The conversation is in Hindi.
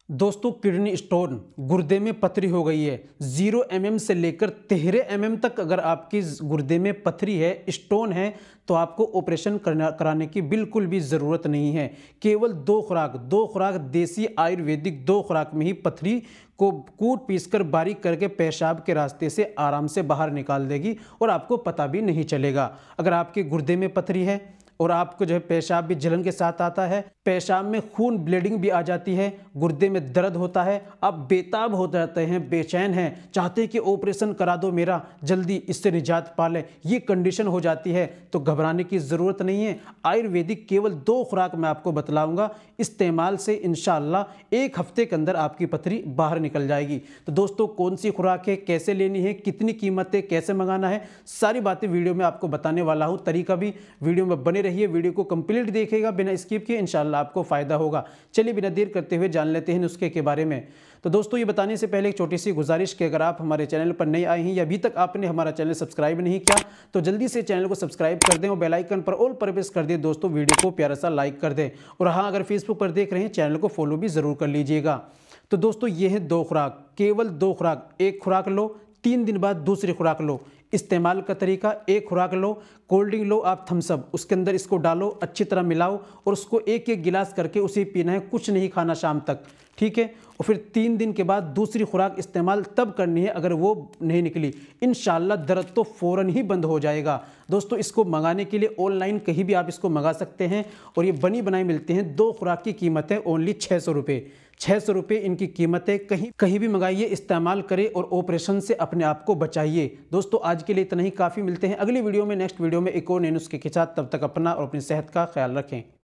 दोस्तों किडनी स्टोन, गुर्दे में पथरी हो गई है। 0 mm से लेकर 13 mm तक अगर आपकी गुर्दे में पथरी है, स्टोन है, तो आपको ऑपरेशन कराने की बिल्कुल भी ज़रूरत नहीं है। केवल दो खुराक देसी आयुर्वेदिक 2 खुराक में ही पथरी को कूट पीसकर बारीक करके पेशाब के रास्ते से आराम से बाहर निकाल देगी और आपको पता भी नहीं चलेगा। अगर आपके गुर्दे में पथरी है और आपको जो है पेशाब भी जलन के साथ आता है, पेशाब में खून ब्लीडिंग भी आ जाती है, गुर्दे में दर्द होता है, आप बेताब हो जाते हैं, बेचैन हैं, चाहते हैं कि ऑपरेशन करा दो मेरा, जल्दी इससे निजात पा लें, ये कंडीशन हो जाती है, तो घबराने की ज़रूरत नहीं है। आयुर्वेदिक केवल 2 खुराक मैं आपको बतलाऊंगा, इस्तेमाल से इंशाअल्लाह 1 हफ्ते के अंदर आपकी पथरी बाहर निकल जाएगी। तो दोस्तों कौन सी खुराक है, कैसे लेनी है, कितनी कीमत है, कैसे मंगाना है, सारी बातें वीडियो में आपको बताने वाला हूँ। तरीका भी वीडियो में बने रहिए, वीडियो को कंप्लीट देखिएगा बिना स्किप किए, इंशाल्लाह आपको फायदा होगा। चलिए बिना देर करते हुए जान लेते हैं नुस्खे के बारे में। तो दोस्तों ये बताने से पहले एक छोटी सी गुजारिश कि अगर आप हमारे चैनल पर नए आए हैं या अभी तक आपने हमारा चैनल सब्सक्राइब नहीं किया तो जल्दी से चैनल को सब्सक्राइब कर दें और बेल आइकन पर ऑल पर प्रेस कर दें। दोस्तों वीडियो को प्यारा सा लाइक कर दें और हाँ, अगर फेसबुक पर देख रहे हैं चैनल को फॉलो भी ज़रूर कर लीजिएगा। तो दोस्तों ये है 2 खुराक, केवल 2 खुराक। 1 खुराक लो, 3 दिन बाद दूसरी खुराक लो। इस्तेमाल का तरीका, 1 खुराक लो, कोल्ड ड्रिंक लो आप थम्स अप, उसके अंदर इसको डालो, अच्छी तरह मिलाओ और उसको 1-1 गिलास करके उसे पीना है, कुछ नहीं खाना शाम तक, ठीक है। और फिर 3 दिन के बाद दूसरी खुराक इस्तेमाल तब करनी है अगर वो नहीं निकली, इंशाल्लाह दर्द तो फ़ौरन ही बंद हो जाएगा। दोस्तों इसको मंगाने के लिए ऑनलाइन कहीं भी आप इसको मंगा सकते हैं और ये बनी बनाई मिलती हैं। 2 खुराक की कीमत है ओनली 600 रुपये। 600 रुपये इनकी कीमत है। कहीं भी मंगाइए, इस्तेमाल करें और ऑपरेशन से अपने आप को बचाइए। दोस्तों आज के लिए इतना ही काफ़ी। मिलते हैं अगली वीडियो में, नेक्स्ट वीडियो में एक और नए नुस्खे के साथ। तब तक अपना और अपनी सेहत का ख्याल रखें।